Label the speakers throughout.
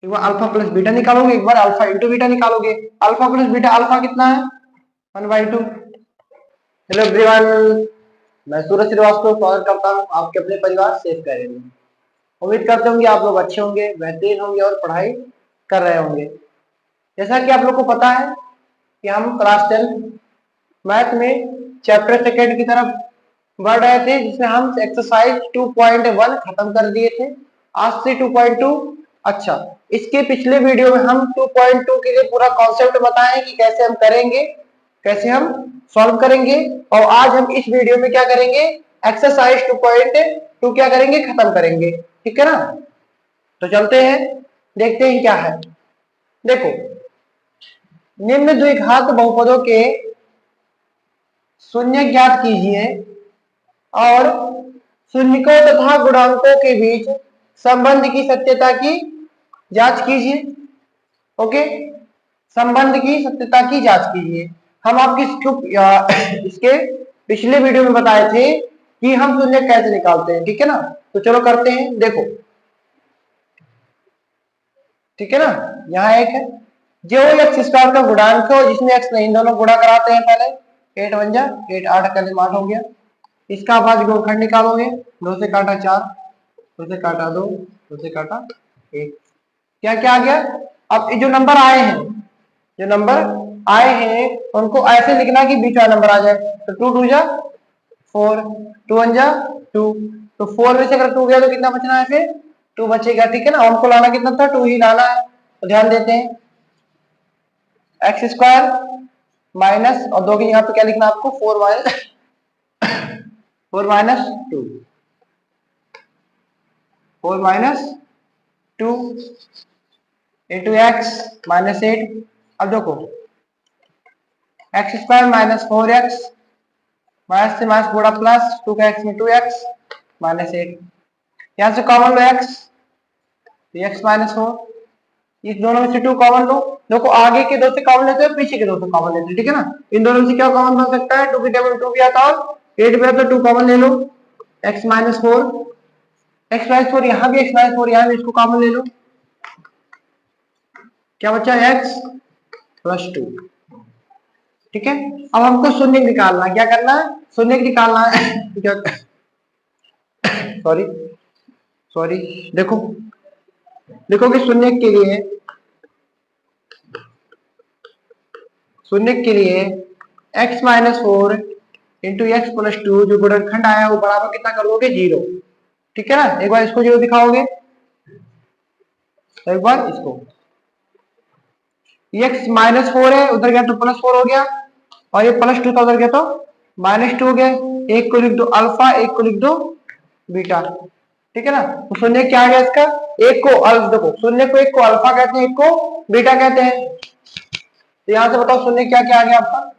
Speaker 1: एक बार alpha plus beta निकालोगे, एक बार अल्फा इंटू बीटा निकालोगे। अल्फा प्लस बीटा, अल्फा कितना है 1/2। हेलो एवरीवन, मैं सूरज श्रीवास्तव स्वागत करता हूँ आपके अपने परिवार सेफ कैरियर में। उम्मीद करते होंगे आप लोग अच्छे होंगे, बेहतरीन होंगे और पढ़ाई कर रहे होंगे। जैसा कि आप लोग को पता है कि हम क्लास 10 मैथ में चैप्टर सेकेंड की तरफ बढ़ रहे थे, जिसमें हम एक्सरसाइज 2.1 खत्म कर दिए थे। आज से 2.2। अच्छा, इसके पिछले वीडियो में हम 2.2 के लिए पूरा कॉन्सेप्ट बताएं कि कैसे हम करेंगे, कैसे हम सॉल्व करेंगे। और आज हम इस वीडियो में क्या करेंगे, एक्सरसाइज 2.2 क्या करेंगे, खत्म करेंगे। ठीक है ना, तो चलते हैं देखते हैं क्या है। देखो, निम्न द्विघात बहुपदों के शून्य ज्ञात कीजिए और शून्यकों तथा गुणांकों के बीच संबंध की सत्यता की जांच कीजिए। ओके, संबंध की सत्यता की जांच कीजिए। हम आपकी इसके पिछले वीडियो में बताए थे कि हम शून्य कैसे निकालते हैं। ठीक है ना, तो चलो करते हैं। देखो, ठीक है ना, यहाँ एक है जो एक्स स्क्वायर का गुणांक हो जिसमें एक्स नहीं, दोनों गुणा कराते हैं पहले। 8 1 जा 8, 8 का 8 हो गया। इसका भाज्य गुणनखंड निकालोगे, 2 से काटा 4, 2 से काटा 2, 2 से काटा 1, क्या क्या आ गया। अब जो नंबर आए हैं, जो नंबर आए हैं उनको ऐसे लिखना कि बीच वाला नंबर आ जाए। तो 2 2 जा 4, 2 1 जा 2, तो 4 में से अगर 2 गया तो कितना बचना है, फिर 2 बचेगा। ठीक है ना, हमको लाना कितना था, 2 ही लाना है। तो ध्यान देते हैं, एक्स स्क्वायर माइनस और 2 की यहाँ पे क्या लिखना आपको, 4 minus 2, 4 minus 2 into x minus 8। अब देखो, x square minus 4x, minus से माइनस बड़ा प्लस 2 का एक्स में 2x माइनस 8। यहाँ से कॉमन लो x, तो x माइनस 4, इस दोनों में से 2 कॉमन लो। देखो, आगे के 2 से कॉमन लेते हो, पीछे के 2 से कॉमन लेते हो। ठीक है ना, इन दोनों में से क्या कॉमन बन सकता है, 2 की टेबल 2 भी आता है और 8 भी आता है, 2 कॉमन ले लो। x माइनस 4, एक्स माइनस 4 यहाँ भी, x माइनस 4 यहाँ भी, इसको कॉमन ले लो। क्या बचा, x प्लस 2। ठीक है, अब हमको शून्य निकालना है। क्या करना है, शून्य निकालना है। सॉरी सॉरी, देखो देखो कि शून्य के लिए x minus 4 into X plus 2 जो गुणनखंड आया वो बराबर कितना कर दोगे, 0। ठीक है ना, एक बार इसको 0 दिखाओगे, एक बार इसको, x माइनस 4 है, उधर गया तो प्लस 4 हो गया, और ये प्लस 2 था उधर गया तो माइनस 2 हो गया। एक को लिख दो अल्फा, एक को लिख दो बीटा। ठीक है ना, तो शून्य क्या आ गया इसका, एक को देखो, शून्य को एक को अल्फा कहते हैं, एक को बीटा कहते हैं। तो यहां से बताओ शून्य क्या क्या आ गया आपका,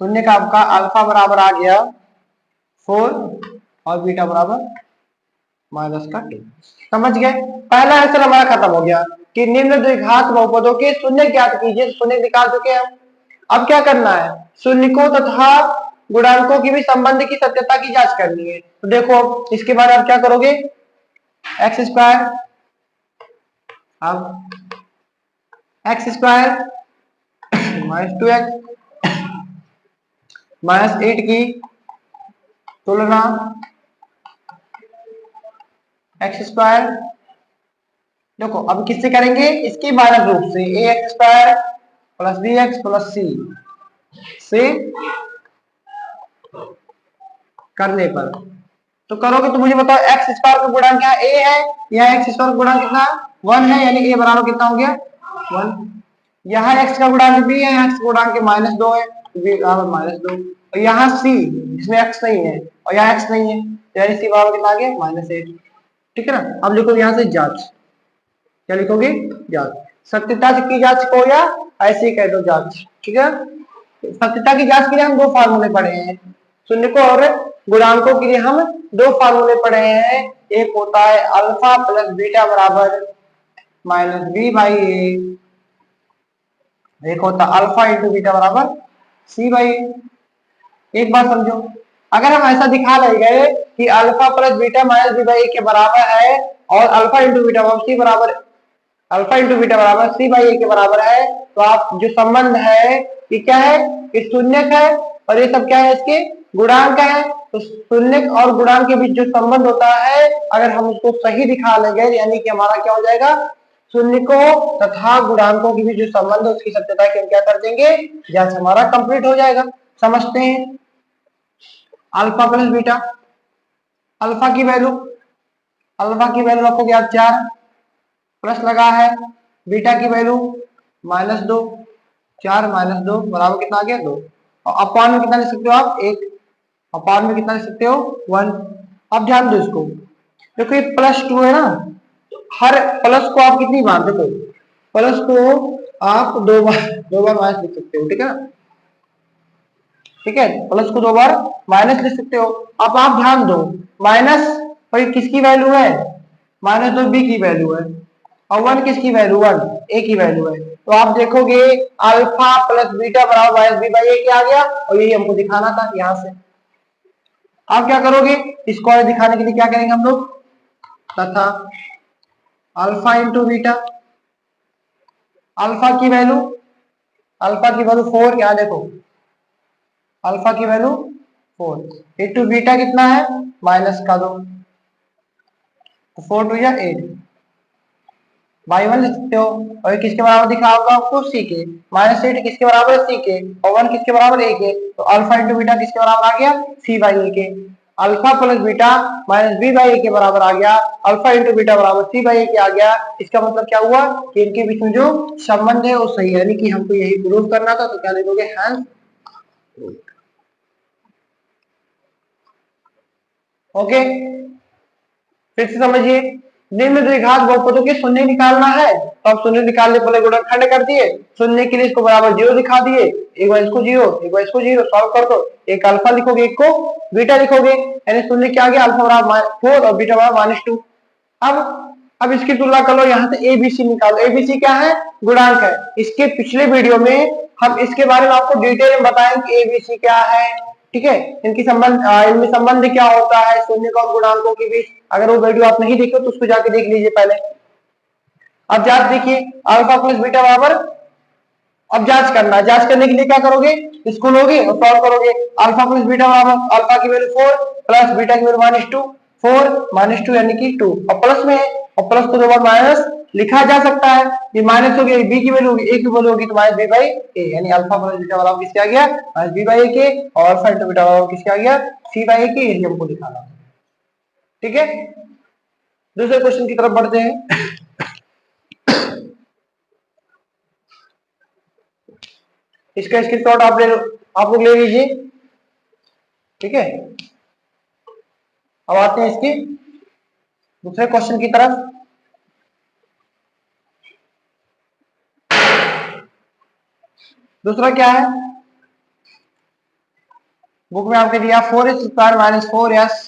Speaker 1: शून्य का आपका अल्फा बराबर आ गया 4 और बीटा बराबर माइनस का 2। समझ गए, पहला आंसर हमारा खत्म हो गया कि निम्न द्विघात बहुपदों के शून्य ज्ञात कीजिए। शून्य निकाल चुके हम। अब क्या करना है, शून्यकों तथा गुणांकों की भी संबंध की सत्यता की जांच करनी है। तो देखो, इसके बाद आप क्या करोगे, एक्स स्क्वायर, अब x square minus 2x minus 8 की तुलना एक्स स्क्वायर, देखो अब किससे करेंगे, इसके मानक रूप से, A X square plus B X plus C से करने पर। तो करोगे तो मुझे बताओ, एक्स स्क्वायर का गुणांक क्या ए है, यहाँ एक्स स्क्वायर का गुणांक कितना 1 है, यानी ए बराबर कितना हो गया 1। यहाँ एक्स का गुणांक बी है, एक्स गुणांक माइनस 2 है, बी बराबर माइनस 2। और यहाँ सी जिसमें एक्स नहीं है और यहाँ एक्स नहीं है, यानी सी बराबर कितना आ गया माइनस 8। ठीक है ना, अब लिखो यहाँ से जांच, क्या लिखोगे, जांच। सत्यता की जांच को या ऐसे ही कह दो जांच। ठीक है, सत्यता की जांच के लिए हम 2 फार्मूले पढ़े हैं, शून्य को और गुणांकों के लिए हम 2 फार्मूले पढ़े हैं। एक होता है अल्फा प्लस बीटा बराबर माइनस बी बाई ए, एक होता है अल्फा इंटू बीटा बराबर सी बाई ए। एक बात समझो, अगर हम ऐसा दिखा ले गए कि alpha plus beta minus B by A के बराबर है और अल्फा इंटू बीटा बराबर सी बराबर अल्फा इंटू बीटा बराबर सी बाई ए के बराबर है, तो आप जो संबंध है ये क्या है, ये शून्यक है और ये सब क्या है, इसके गुणांक है। तो शून्यक और गुणांक के बीच जो संबंध होता है अगर हम उसको सही दिखा लेंगे यानी कि हमारा क्या हो जाएगा, शून्यकों तथा गुणांकों के बीच जो संबंध है उसकी सत्यता की हम क्या कर देंगे, जांच हमारा कंप्लीट हो जाएगा। समझते हैं। अल्फा प्लस बीटा, अल्फा की वैल्यू रखोगे आप 4 प्लस लगा है बीटा की वैल्यू -2, 4 -2 बराबर कितना आ गया 2, और अपान में कितना लिख सकते हो आप 1, अपान में कितना लिख सकते हो 1। अब ध्यान दो इसको, देखो ये +2 है ना, हर प्लस को आप कितनी बार, देखो प्लस को आप दो बार माइनस लिख सकते हो, ठीक है ना, ठीक है, प्लस को 2 बार माइनस लिख सकते हो। अब आप ध्यान दो माइनस भाई किसकी वैल्यू है, -2 बी की वैल्यू है और 1 किसकी वैल्यू, 1 ए की वैल्यू है। तो आप देखोगे अल्फा प्लस बीटा बराबर माइनस बी बाई ए क्या आ गया, और यही हमको दिखाना था यहां से। आप क्या करोगे, इसको दिखाने के लिए क्या करेंगे हम लोग, तथा अल्फा इंटू बीटा, अल्फा की वैल्यू 4, यहाँ देखो अल्फा की वैल्यू 4 इंटू बीटा कितना है -2, तो 4 2 या 8 बाई 1 लिख सकते हो, और किसके बराबर दिखा होगा आपको, सी के। -8 किसके बराबर है, सी के, और 1 किसके बराबर, ए के। तो अल्फा इंटू बीटा किसके बराबर आ गया, सी बाई ए के। Alpha plus beta minus B by A के बराबर आ गया, अल्फा इंटू बीटा बराबर सी बाई ए के आ गया। इसका मतलब क्या हुआ कि इनके बीच में जो संबंध है वो सही है, यानी कि हमको यही प्रूव करना था। तो क्या लिखोगे, हैंस ओके। फिर से समझिए, निम्न द्विघात बहुपदों के शून्य निकालना है, तो आप शून्य निकालने पहले गुणनखंड कर दिए, शून्य के लिए इसको बराबर 0 दिखा दिए, एक बार इसको 0 एक बार इसको 0 सॉल्व कर दो, एक अल्फा लिखोगे एक को बीटा लिखोगे, यानी शून्य क्या आ गया, अल्फा बराबर 4 और बीटा बराबर -2। अब इसकी तुलना कर लो, यहाँ से एबीसी निकालो, एबीसी क्या है, गुणांक है। इसके पिछले वीडियो में हम इसके बारे में आपको डिटेल में बताएंगे कि एबीसी क्या है, ठीक है, इनमें संबंध क्या होता है शून्य और गुणांकों के बीच। अगर वो वीडियो आप नहीं देखे तो उसको जाके देख लीजिए पहले। अब जांच देखिए, अल्फा प्लस बीटा बराबर, अब जांच करना है, जांच करने के लिए क्या करोगे, इसको लोगे और सॉल्व करोगे। अल्फा प्लस बीटा बराबर अल्फा की वैल्यू 4 प्लस बीटा की वैल्यू -2, 4 -2 यानी कि 2, और प्लस में है और प्लस को 2 बार माइनस लिखा जा सकता है, ये माइनस हो गया, बी की वैल्यू होगी, ए की वैल्यू होगी तो माइनस बी बाई ए, यानी अल्फा प्लस बीटा बराबर किसके आ गया, माइनस बी बाई ए के, और अल्फा इंटू बीटा बराबर किसके आ गया, सी बाई ए के। यही हमको दिखाना, ठीक है। दूसरे क्वेश्चन की तरफ बढ़ते हैं। इसका स्क्रीनशॉट आप लोग ले लीजिए, ठीक है। अब आते हैं इसके दूसरे क्वेश्चन की तरफ। दूसरा क्या है, बुक में आपके दिया 4s square minus 4s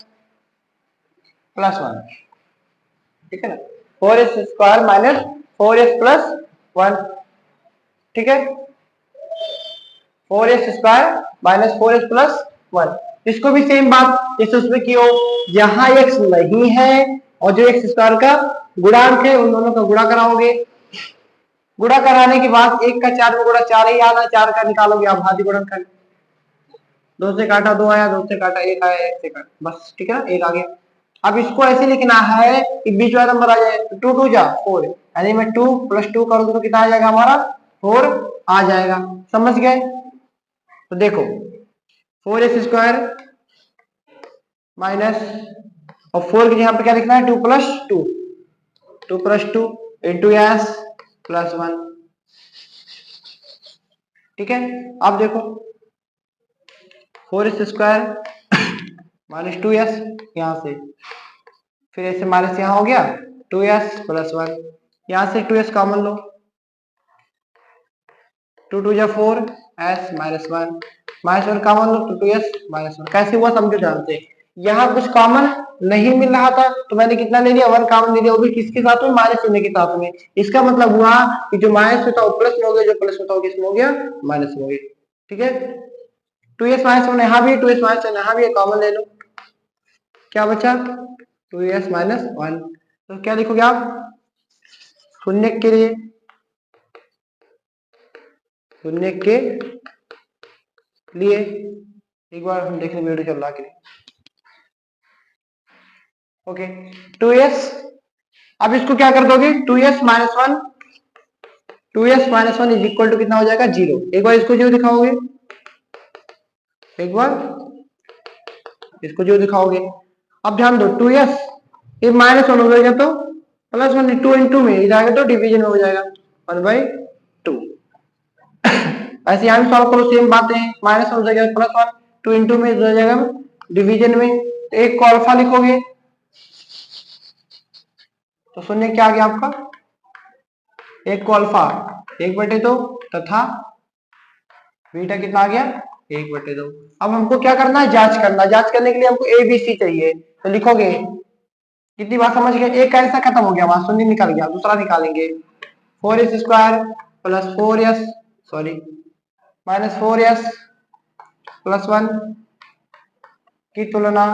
Speaker 1: plus 1, ठीक है ना, 4s square minus 4s plus 1, ठीक है, 4s square minus 4s plus 1। इसको भी सेम बात जैसे उसमें की हो, यहाँ x नहीं है और जो x स्क्वायर का गुणांक है उन दोनों का गुणा कराओगे, गुणा कराने के बाद 1 का 4 में गुणा 4 ही आना, 4 का निकालोगे आप भाज्य गुणनखंड, 2 से काटा 2 आया, 2 से काटा 1 आया, 1 से काटा बस, ठीक है ना, 1 आ गया। अब इसको ऐसे लिखना है कि बीच वाला नंबर आ जाए, 2 2 जा 4, यानी मैं 2 + 2 करूंगा तो कितना आ जाएगा हमारा, 4 आ जाएगा। समझ गए। तो देखो 4s स्क्वायर माइनस, और 4 के यहाँ पे क्या लिखना है, 2 + 2, 2 + 2 इंटू s प्लस 1, ठीक है। अब देखो 4s स्क्वायर माइनस 2s, यहाँ से फिर ऐसे माइनस यहाँ हो गया 2s प्लस 1, यहाँ से 2s कॉमन लो, 2 2 जा 4 s माइनस 1, माइनस 1 कॉमन लो तो 2s माइनस 1। कैसे हुआ समझो जानते, यहाँ कुछ कॉमन नहीं मिल रहा था तो मैंने कितना ले लिया, 1 कॉमन ले लिया, वो भी किसके साथ में, माइनस चिन्ह के साथ में। इसका मतलब हुआ कि जो माइनस होता है वो प्लस में हो गया, जो प्लस होता है किसमें हो गया, माइनस में हो गया, ठीक है। 2s माइनस 1 यहाँ भी, 2s माइनस 1 यहाँ भी, कॉमन ले लो, क्या बचा 2s माइनस 1। तो तो क्या लिखोगे आप? शून्य के लिए, शून्य के लिए एक बार हम देखें वीडियो चल रहा कि नहीं। ओके 2s, अब इसको क्या कर दोगे? 2s minus one, 2s minus one is equal to कितना हो जाएगा? 0। एक बार इसको 0 दिखाओगे, एक बार इसको 0 दिखाओगे। अब ध्यान दो 2s ये माइनस वन हो जाएगा तो प्लस वन, 2 इंटू में ही जाएगा तो डिवीजन में हो जाएगा 1/2। ऐसे यहाँ भी सॉल्व करो, सेम बातें हैं, माइनस वन हो जाएगा प्लस वन, 2 इंटू में हो जाएगा डिवीजन में। तो एक को अल्फा लिखोगे तो शून्य क्या आ गया आपका? एक को अल्फा 1/2 तथा बीटा कितना आ गया? 1/2। अब हमको क्या करना है? जांच करना। जांच करने के लिए हमको ए बी सी चाहिए, तो लिखोगे कितनी बात समझ गए? एक कैसा खत्म हो गया, वहां शून्य निकल गया, दूसरा निकालेंगे 4s² plus 4s sorry minus 4s plus 1 की तुलना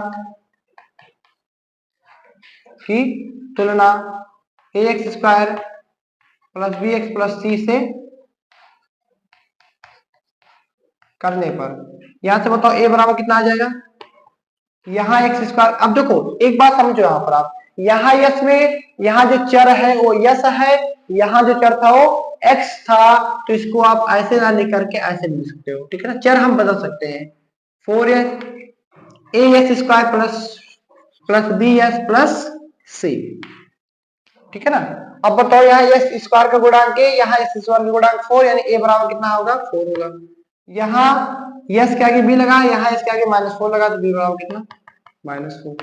Speaker 1: ax² plus bx plus c से करने पर यहां से बताओ a बराबर कितना आ जाएगा? यहाँ x²। अब देखो एक बात समझो, यहाँ पर आप यहाँ यस में यहाँ जो चर है वो यस है, यहाँ जो चर था वो x था, तो इसको आप ऐसे ना लेकर के ऐसे लिख सकते हो, ठीक है ना? चर हम बदल सकते हैं। 4as² plus bs plus c, ठीक है ना? अब बताओ यहाँ s स्क्वायर का गुणांक है, यहाँ s स्क्वायर का गुणांक 4, यानी a बराबर कितना होगा? 4 होगा। यहाँ यस के आगे b लगा, यहाँ इसके आगे -4 लगा, तो b बराबर कितना? -4।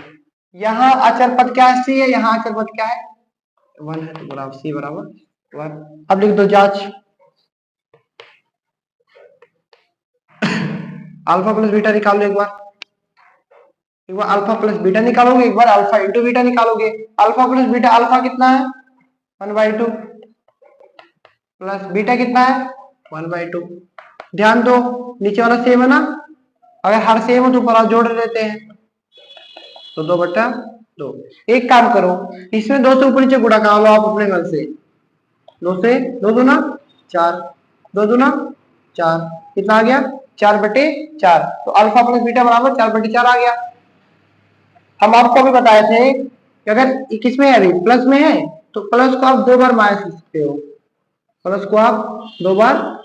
Speaker 1: यहाँ अचर पद क्या है? c है, यहाँ अचर पद क्या है? 1 है, तो बराबर c बराबर 1। अब लिख दो जांच अल्फा प्लस बीटा निकाल लो। एक बार अल्फा प्लस बीटा निकालोगे, एक बार अल्फा इंटू बीटा निकालोगे। अल्फा प्लस बीटा, अल्फा कितना है? 1/2 प्लस बीटा कितना है? 1/2। ध्यान दो नीचे वाला सेम है ना, अगर हर सेम हो तो ऊपर जोड़ लेते हैं, तो 2/2। एक काम करो, इसमें 2 से ऊपर नीचे गुणा करा लो आप अपने मन से। 2 से 2 दूना 4, 2 दूना 4, कितना आ गया? 4/4। तो अल्फा प्लस बीटा बराबर 4/4 आ गया। हम आपको भी बताए थे कि अगर किसमें है, अभी प्लस में है, तो प्लस को आप 2 बार माइनस लिख सकते हो, प्लस को आप 2 बार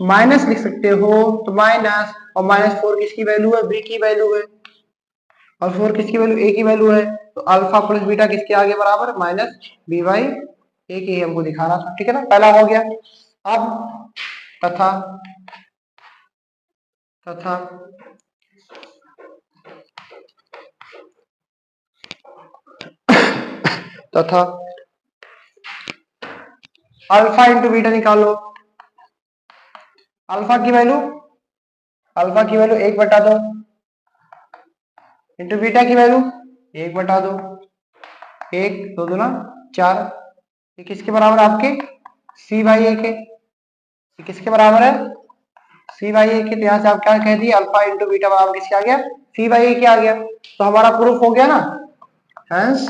Speaker 1: माइनस लिख सकते हो, तो माइनस और -4 किसकी वैल्यू है? बी की वैल्यू है, और 4 किसकी वैल्यू? ए की वैल्यू है। तो अल्फा प्लस बीटा किसके आगे बराबर? -b/a के हमको दिखाना था, ठीक है ना? पहला हो गया। अब तथा तथा तथा अल्फा इंटू बीटा निकालो। अल्फा की वैल्यू 1/2 इंटू बीटा की वैल्यू 1/2, 1 2 दूना 4। ये किसके बराबर है आपके? c/a के। ये किसके बराबर है? c/a के। तो यहाँ से आप क्या कह दिए? अल्फा इंटू बीटा बराबर किसके आ गया? c/a के आ गया। तो हमारा प्रूफ हो गया ना, हैंस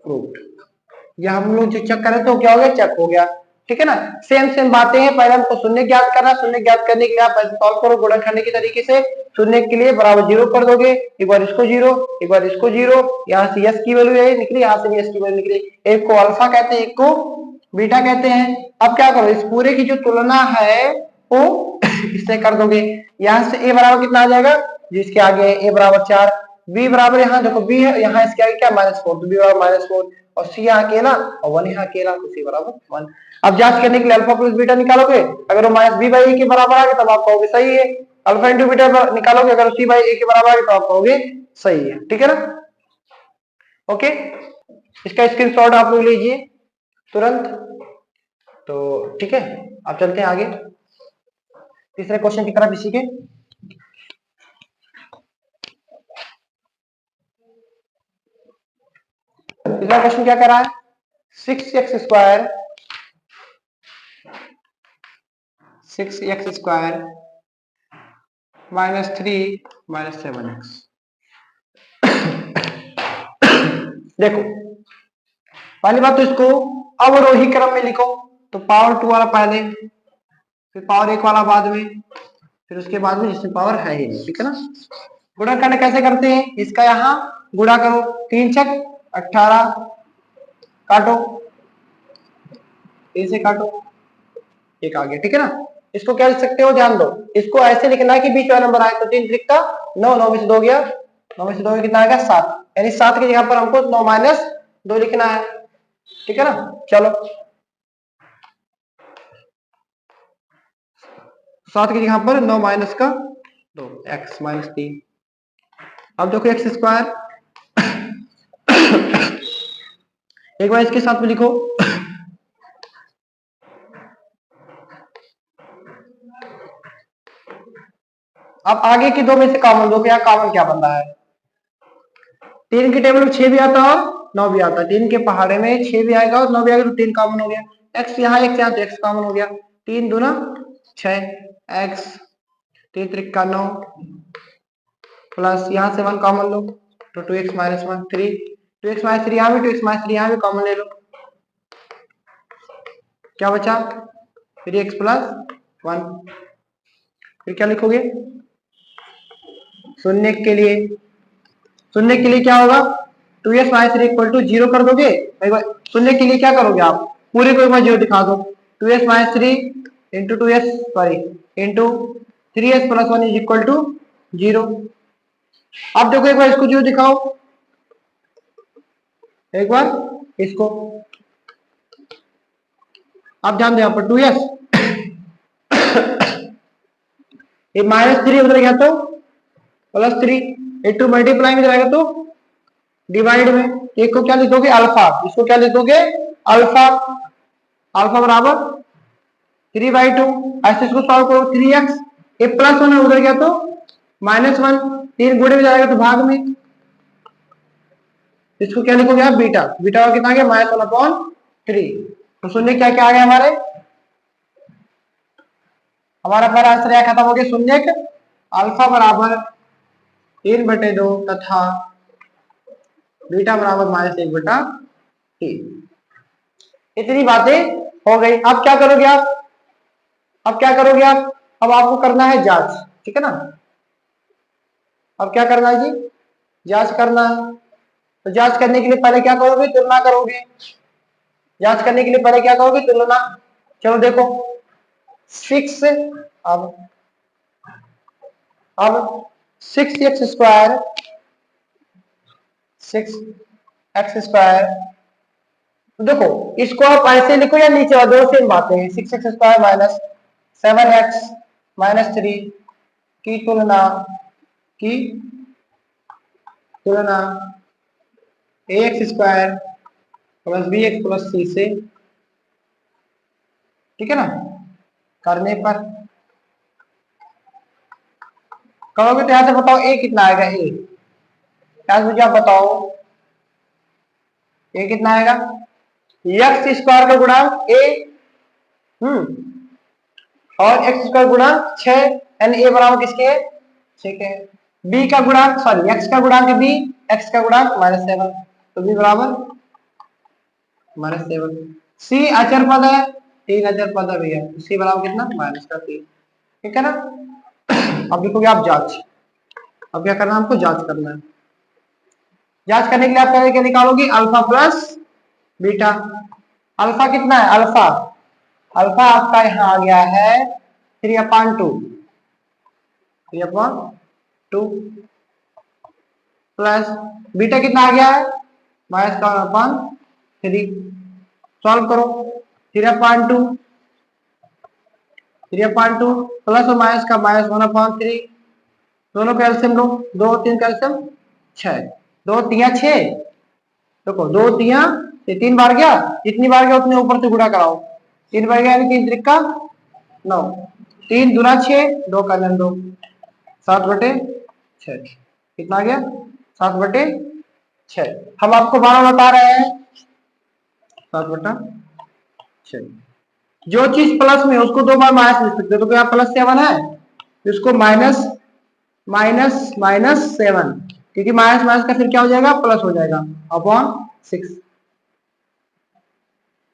Speaker 1: प्रूफ। या हम लोग जो चेक करे तो क्या हो गया? चेक हो गया, ठीक है ना? सेम बातें हैं। पहले हमको शून्य ज्ञात करना, शून्य ज्ञात करने के लिए आप ऐसे सॉल्व करो गुणन करने के तरीके से। शून्य के लिए बराबर 0 कर दोगे, एक बार इसको 0, एक बार इसको 0, यहाँ से यस की वैल्यू यही निकली, यहाँ से भी यस की वैल्यू निकली। एक को अल्फा कहते हैं, एक को बीटा कहते हैं। अब क्या करो, इस पूरे की जो तुलना है वो इससे कर दोगे। यहाँ से ए बराबर कितना आ जाएगा? जिसके आगे ए बराबर 4, बी बराबर, यहाँ देखो बी है, यहाँ इसके आगे क्या? -4, तो बी बराबर -4, और सी यहाँ अकेला और 1 यहाँ अकेला, तो सी बराबर 1। अब जांच करने के लिए अल्फा प्लस बीटा निकालोगे, अगर वो -b/a के बराबर आ गया तब आप कहोगे सही है। अल्फा इंटू बीटा निकालोगे, अगर c/a के बराबर आ गया तो आप कहोगे सही है, ठीक है ना? ओके, इसका स्क्रीनशॉट आप लोग लीजिए तुरंत। तो ठीक है, अब चलते हैं आगे तीसरे क्वेश्चन की तरफ इसी के। तीसरा क्वेश्चन क्या कह रहा है? 6x² -3 -7x। देखो पहली बात तो इसको अवरोही क्रम में लिखो, तो पावर 2 वाला पहले, फिर पावर 1 वाला बाद में, फिर उसके बाद में जिसमें पावर है ही नहीं, ठीक है ना। गुणा करना कैसे करते हैं, इसका यहाँ गुणा करो, 3 छक 18, काटो, 3 से काटो, एक आ गया, ठीक है ना। इसको क्या लिख सकते हो, ध्यान दो, इसको ऐसे लिखना है कि बीच वाला नंबर आए, तो 3 त्रिक का 9, 9 में से 2 गया, 9 में से 2 कितना आएगा 7, यानी 7 की जगह पर हमको 9 माइनस 2 लिखना है, ठीक है ना। चलो 7 की जगह पर 9 माइनस का 2, x माइनस 3। अब देखो एक्स स्क्वायर एक बार इसके साथ में लिखो, अब आगे की 2 में से कॉमन दो, क्या कॉमन क्या बन रहा है, 3 की टेबल में 6 भी आता है और 9 भी आता है, 3 के पहाड़े में 6 भी आएगा और 9 भी आएगा, तो 3 कॉमन हो गया, x यहाँ x यहाँ तो x कॉमन हो गया, 3 दूना 6, x 3 त्रिक का 9 प्लस यहाँ से 1 कॉमन लो, तो 2x माइनस 1 3, 2x माइनस 3 यहाँ भी, 2x माइनस 3 यहाँ भी कॉमन ले लो, क्या बचा 3x प्लस 1, फिर क्या लिखोगे, शून्य के लिए क्या होगा, 2s माइनस 3 इक्वल टू 0 कर दोगे, शून्य के लिए क्या करोगे आप, पूरे को एक बार 0 दिखा दो, 2s minus 3 into 2s sorry into 3s plus 1 is equal to 0। अब देखो एक बार इसको 0 दिखाओ, एक बार इसको, अब ध्यान दो यहाँ पर 2s ये माइनस 3 उधर गया तो प्लस 3 इंटू मल्टीप्लाई में जाएगा तो डिवाइड में, एक को क्या लिख दोगे अल्फा, इसको क्या लिख दोगे अल्फा, अल्फा बराबर 3/2, ऐसे इसको सॉल्व करो, 3x ये प्लस 1 उधर गया तो माइनस 1, 3 गुणे में जाएगा तो भाग में, इसको क्या लिखोगे आप बीटा, बीटा का कितना आ गया -1/3, तो शून्य क्या क्या आ गया हमारा पहला आंसर यहाँ खत्म हो गया, शून्य अल्फा बराबर 3/2 तथा बीटा बराबर -1/3। इतनी बातें हो गई, अब क्या करोगे आप, अब आपको करना है जांच, ठीक है ना। अब क्या करना है जी, जांच करना है, तो जांच करने के लिए पहले क्या करोगे, तुलना करोगे, जांच करने के लिए पहले क्या करोगे, तुलना। चलो देखो 6 अब 6x स्क्वायर 6x स्क्वायर, देखो इसको आप ऐसे लिखो या नीचे, और दो सेम बातें हैं, 6x square minus 7x minus 3 की तुलना ax square plus bx plus c से, ठीक है ना, करने पर करोगे तो यहां से बताओ a कितना आएगा, a मुझे आप बताओ a कितना आएगा, x स्क्वायर का गुणांक a और x स्क्वायर गुणांक 6, यानी a बराबर किसके है 6 के, b का गुणांक सॉरी x का गुणांक b, x का गुणांक -7, तो b बराबर -7, c अचर पद है, 3 अचर पद है भैया, तो c बराबर कितना -3, ठीक है ना। अब देखोगे आप जांच, अब क्या करना है हमको, जांच करना है, जांच करने के लिए आप पहले क्या निकालोगे, अल्फा प्लस बीटा, अल्फा कितना है, अल्फा आपका यहाँ आ गया है 3/2 प्लस बीटा कितना आ गया है -1/3, सॉल्व करो, 3/2 प्लस और माइनस का -1/3, दोनों का एलसीएम लो, 2 3 का एलसीएम 6, 2 3 6, देखो 2 3 3 बार गया, जितनी बार गया उतने ऊपर से गुणा कराओ, 3 बार गया यानी 3 त्रिक का 9, 3 दूना 6, 2 का 2, 7/6, कितना आ गया 7/6, हम आपको 12 बता रहे हैं 7/6, जो चीज प्लस में उसको 2 बार माइनस लिख सकते हो, तो क्या +7 है, इसको -7, क्योंकि माइनस माइनस का फिर क्या हो जाएगा प्लस हो जाएगा अपॉन 6,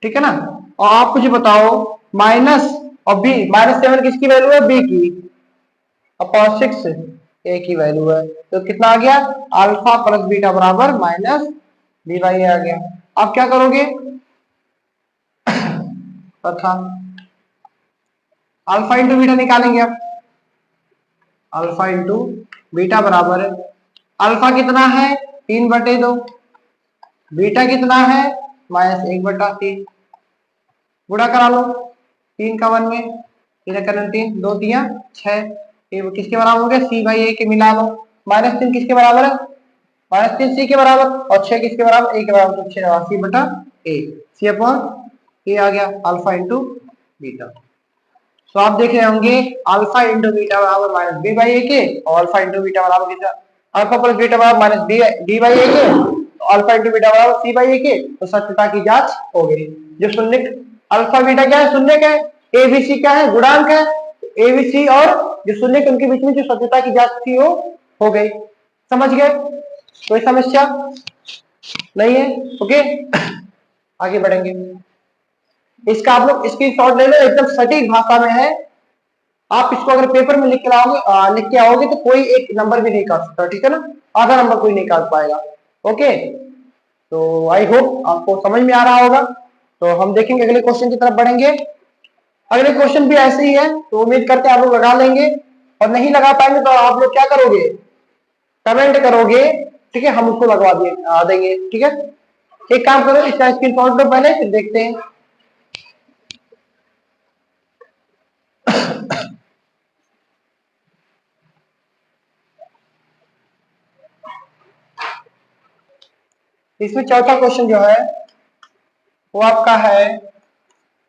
Speaker 1: ठीक है ना। और आप मुझे बताओ माइनस और बी, -7 किसकी वैल्यू है, बी की, अपॉन 6 ए की वैल्यू है, तो कितना आ गया, अल्फा प्लस बीटा बराबर माइनस बी बाई ए आ गया। आप क्या करोगे, तथा अल्फा इंटू बीटा निकालेंगे आप, अल्फा इंटू बीटा बराबर है, अल्फा कितना है 3/2, बीटा कितना है -1/3, गुणा करा लो, 3 का 1 में, 3 2 3 6, ये किसके बराबर हो गया, सी बाई ए के मिला लो, -3 किसके बराबर है, -3 सी के बराबर, और 6 किसके बराबर, ए के बराबर, तो 6 सी बटा ए, सी अपॉन ए आ गया अल्फा इंटू बीटा। तो आप देख रहे होंगे अल्फा इंटू बीटा बराबर माइनस बी बाई ए के, और अल्फा इंटू बीटा बराबर कितना, अल्फा प्लस बीटा बराबर माइनस बी बाई ए के, तो अल्फा इंटू बीटा बराबर सी बाई ए के, तो सत्यता की जांच हो गई। जो शून्य, अल्फा बीटा क्या है, शून्य का है, ए बी सी क्या है, गुणांक है, ए बी सी और जो शून्य के उनके बीच में जो सत्यता की जांच थी वो हो गई। समझ गए, कोई समस्या नहीं है, ओके। आगे बढ़ेंगे, इसका आप लोग स्क्रीनशॉट ले लो, एकदम सटीक भाषा में है, आप इसको अगर पेपर में लिख के लाओगे, लिख के आओगे तो कोई एक नंबर भी नहीं काट सकता, ठीक है ना, आधा नंबर कोई नहीं काट पाएगा, ओके। तो आई होप आपको समझ में आ रहा होगा। तो हम देखेंगे अगले क्वेश्चन की तरफ बढ़ेंगे। अगले क्वेश्चन भी ऐसे ही है, तो उम्मीद करते हैं आप लोग लगा लेंगे, और नहीं लगा पाएंगे तो आप लोग क्या करोगे, कमेंट करोगे, ठीक है, हम उसको लगवा देंगे, ठीक है। एक काम करो, इसका स्क्रीनशॉट लो पहले, फिर देखते हैं। इसमें चौथा क्वेश्चन जो है वो आपका है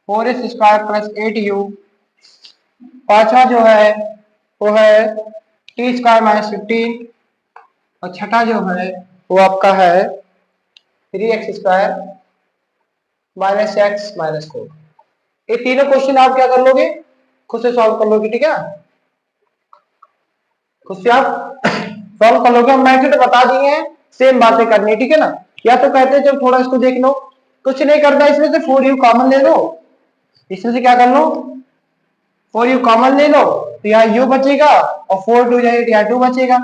Speaker 1: 4s² + 8u, पांचवा जो है वो है t² - 15, और छठा जो है वो आपका है 3x² - x - 4। ये तीनों क्वेश्चन आप क्या कर लोगे, खुद से सॉल्व कर लोगे, ठीक है, खुद से आप सॉल्व कर लोगे। हम मेथड बता दिए हैं, सेम बातें करनी है, ठीक है ना। या तो कहते हैं जब थोड़ा इसको देख लो, कुछ नहीं करना, इसमें से 4u कॉमन ले लो, इसमें से क्या कर लो, 4u कॉमन ले लो, तो यहाँ u बचेगा, और 4 2 जाएगा, यहाँ 2 बचेगा,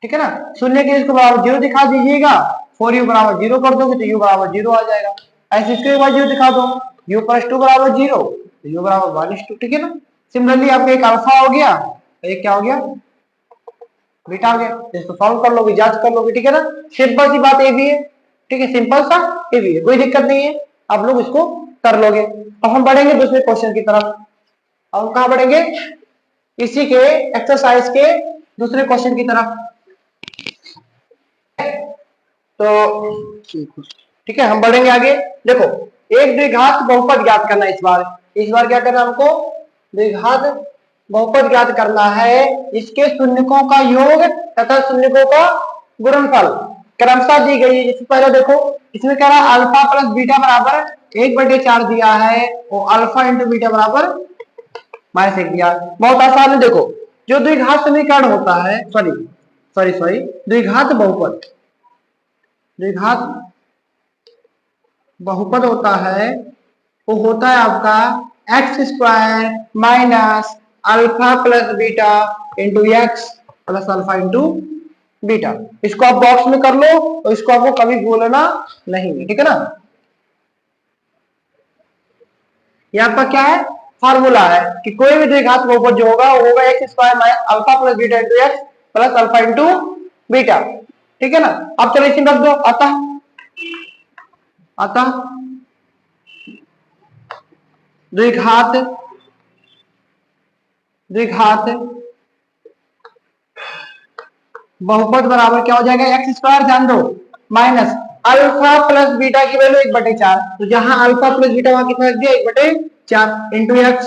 Speaker 1: ठीक है ना। शून्य के इसको बराबर 0 दिखा दीजिएगा, 4u बराबर 0 कर दोगे तो u बराबर 0 आ जाएगा। ऐसे इसके बाद 0 दिखा दो, u + 2 बराबर 0, तो u बराबर -2, ठीक है ना। सिमिलरली आपका एक अल्फा हो गया, एक क्या हो गया, बीटा आ गया, इसको सॉल्व कर लोगे, जांच कर लोगे, ठीक है ना। सिंपल सी बात ये भी है, ठीक है, सिंपल सा ये भी है, कोई दिक्कत नहीं है, आप लोग इसको कर लोगे। तो हम बढ़ेंगे दूसरे क्वेश्चन की तरफ। अब हम कहाँ बढ़ेंगे, इसी के एक्सरसाइज के दूसरे क्वेश्चन की तरफ। तो ठीक है, हम बढ़ेंगे आगे। देखो, एक द्विघात बहुपद ज्ञात करना, इस बार क्या करना हमको, द्विघात बहुपद ज्ञात करना है, इसके शून्यकों का योग तथा शून्यकों का गुणनफल क्रमशः दी गई है। इससे पहले देखो, इसमें कह रहा है अल्फा प्लस बीटा बराबर 1/4 दिया है, और अल्फा इंटू बीटा बराबर -1 दिया। बहुत आसान है, देखो, जो द्विघात समीकरण होता है, सॉरी द्विघात बहुपद होता है, वो होता है आपका x² - alpha plus beta into x plus alpha into beta. इसको आप बॉक्स में कर लो, और इसको आपको कभी भूलना नहीं है, ठीक है ना। ये आपका क्या है, फार्मूला है कि कोई भी द्विघात बहुपद जो होगा वो होगा x² - alpha plus beta into x plus alpha into beta, ठीक है ना। अब चलो इसी में रख दो, अतः द्विघात बहुपद बराबर क्या हो जाएगा, x² ध्यान दो माइनस अल्फा प्लस बीटा की वैल्यू 1/4, तो जहां अल्फा प्लस बीटा वहां कितना रख दिया, 1/4 into X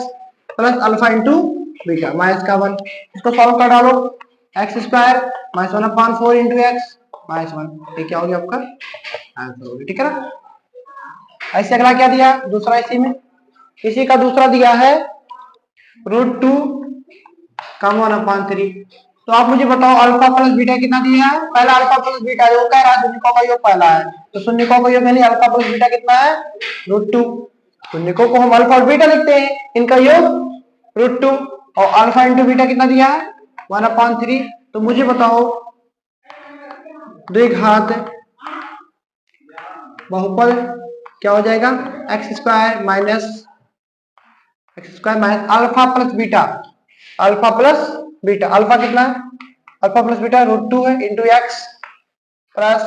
Speaker 1: plus alpha into beta -1। इसको सॉल्व कर डालो, x² - 1/4 इंटू एक्स -1, ये क्या हो गया आपका आंसर हो गया, ठीक है ना। ऐसे अगला क्या दिया, दूसरा इसी का दूसरा दिया है √2 का 1/3। तो आप मुझे बताओ अल्फा प्लस बीटा कितना दिया है, पहला अल्फा प्लस बीटा जो कह रहा है, का योग पहला है, तो शून्यकों का योग यानी अल्फा प्लस बीटा कितना है, √2। शून्यकों को हम अल्फा और बीटा लिखते हैं, इनका योग √2 और अल्फा इंटू बीटा कितना दिया है 1/3। तो मुझे बताओ द्विघात बहुपद क्या हो जाएगा, x² minus alpha plus beta, alpha plus beta, alpha कितना है, अल्फा प्लस बीटा √2 है इंटू एक्स प्लस,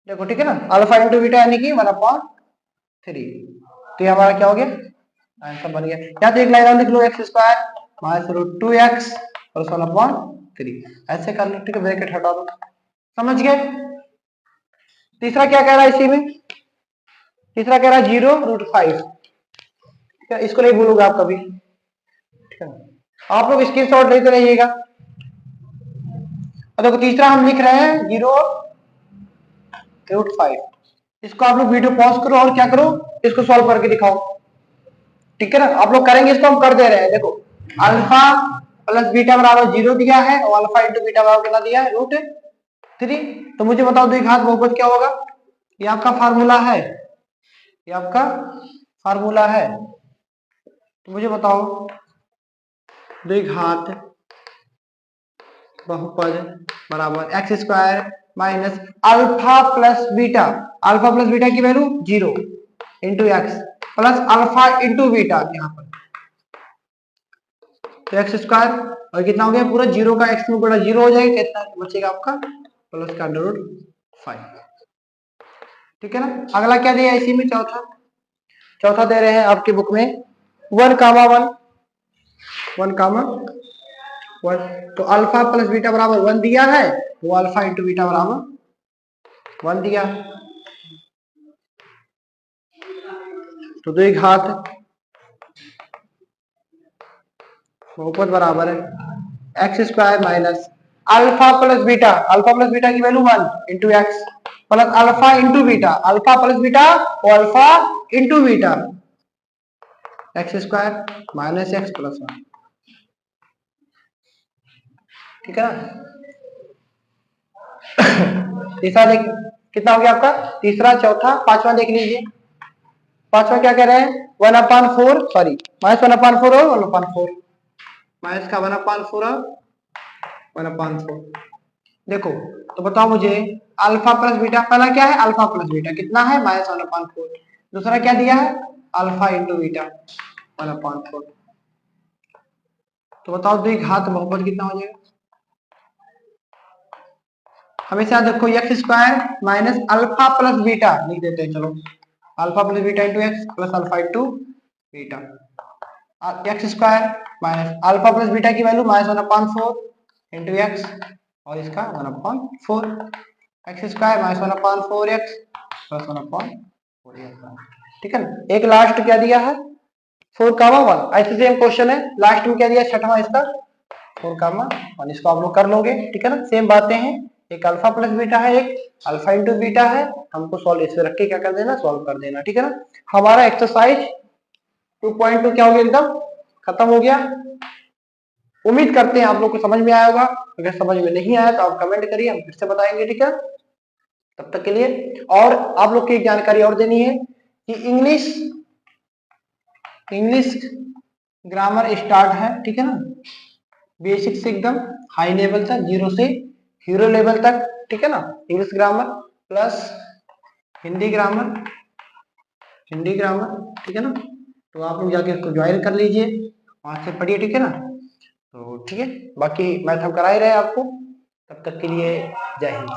Speaker 1: देखो ठीक है ना, अल्फा इंटू बीटा यानी कि 1/3। तो ये हमारा क्या हो गया, आंसर बन गया। या तो एक लाइन और लिख लो, x² माइनस √2x प्लस 1/3, ऐसे कर लो, ठीक है, ब्रैकेट हटा दो, समझ गए। तीसरा क्या कह रहा है इसी में, तीसरा कह रहा है 0√5, ठीक है, इसको नहीं भूलोगे आप कभी, ठीक है, आप लोग स्क्रीनशॉट लेते रहिएगा। और देखो तीसरा हम लिख रहे हैं 0√5, इसको आप लोग वीडियो पॉज करो और क्या करो, इसको सॉल्व करके दिखाओ, ठीक है ना। आप लोग करेंगे, इसको हम कर दे रहे हैं। देखो अल्फा प्लस बीटा बराबर 0 दिया है और अल्फा इंटू बीटा बराबर कितना दिया है, √3। तो मुझे बताओ द्विघात बहुपद क्या होगा, ये आपका फार्मूला है, ये आपका फार्मूला है। तो मुझे बताओ द्विघात बहुपद बराबर x² minus alpha plus beta, alpha plus beta की value 0 into X plus alpha into beta, यहाँ पर तो x² और कितना हो गया पूरा 0 का x में बड़ा 0 हो जाएगा, कितना बचेगा आपका प्लस का √5, ठीक है ना। अगला क्या दिया इसी में, चौथा दे रहे हैं आपकी बुक में 1,1 तो अल्फा प्लस बीटा बराबर 1 दिया है, वो अल्फा इंटू बीटा बराबर 1 दिया, तो द्विघात बहुपद बराबर है x² minus alpha plus beta की value 1 into X plus alpha into beta, alpha plus beta और alpha into beta, x² minus x plus 1, ठीक है ना। तीसरा देख कितना हो गया आपका, तीसरा, चौथा, पांचवा देख लीजिए। पांचवा क्या कह रहे हैं 1/4, सॉरी माइनस 1/4 और 1/4, माइनस का 1/4 और 1/4। देखो तो बताओ मुझे अल्फा प्लस बीटा, पहला क्या है अल्फा प्लस बीटा कितना है -1/4, दूसरा क्या दिया है अल्फा इंटू बीटा 1/4। तो बताओ द्विघात बहुपद कितना हो जाएगा, हमेशा देखो x² minus alpha plus beta लिख देते हैं, चलो alpha plus beta into X plus alpha into beta, x² minus alpha plus beta की वैल्यू -1/4 इंटू एक्स और इसका 1/4, x² माइनस 1/4x प्लस 1/4, ठीक है ना। एक लास्ट क्या दिया है 4,1, ऐसे सेम क्वेश्चन है, लास्ट में क्या दिया छठवां इसका 4,1, इसको आप लोग कर लोगे, ठीक है ना। सेम बातें हैं, एक अल्फा प्लस बीटा है, एक अल्फा इंटू बीटा है, हमको सॉल्व इसमें रख के क्या कर देना, सॉल्व कर देना, ठीक है ना। हमारा एक्सरसाइज 2.2 क्या हो गया, एकदम खत्म हो गया। उम्मीद करते हैं आप लोग को समझ में आया होगा, अगर समझ में नहीं आया तो आप कमेंट करिए, हम फिर से बताएंगे, ठीक है। तब तक के लिए और आप लोग की जानकारी और देनी है कि इंग्लिश ग्रामर स्टार्ट है, ठीक है ना, बेसिक से एकदम हाई लेवल तक, 0 से हीरो लेवल तक, ठीक है ना। English grammar plus Hindi grammar, ठीक है ना। तो आप लोग जाके इसको ज्वाइन कर लीजिए, वहां से पढ़िए, ठीक है ना। तो ठीक है, बाकी मैथ हम करा ही रहे आपको, तब तक के लिए जय हिंद।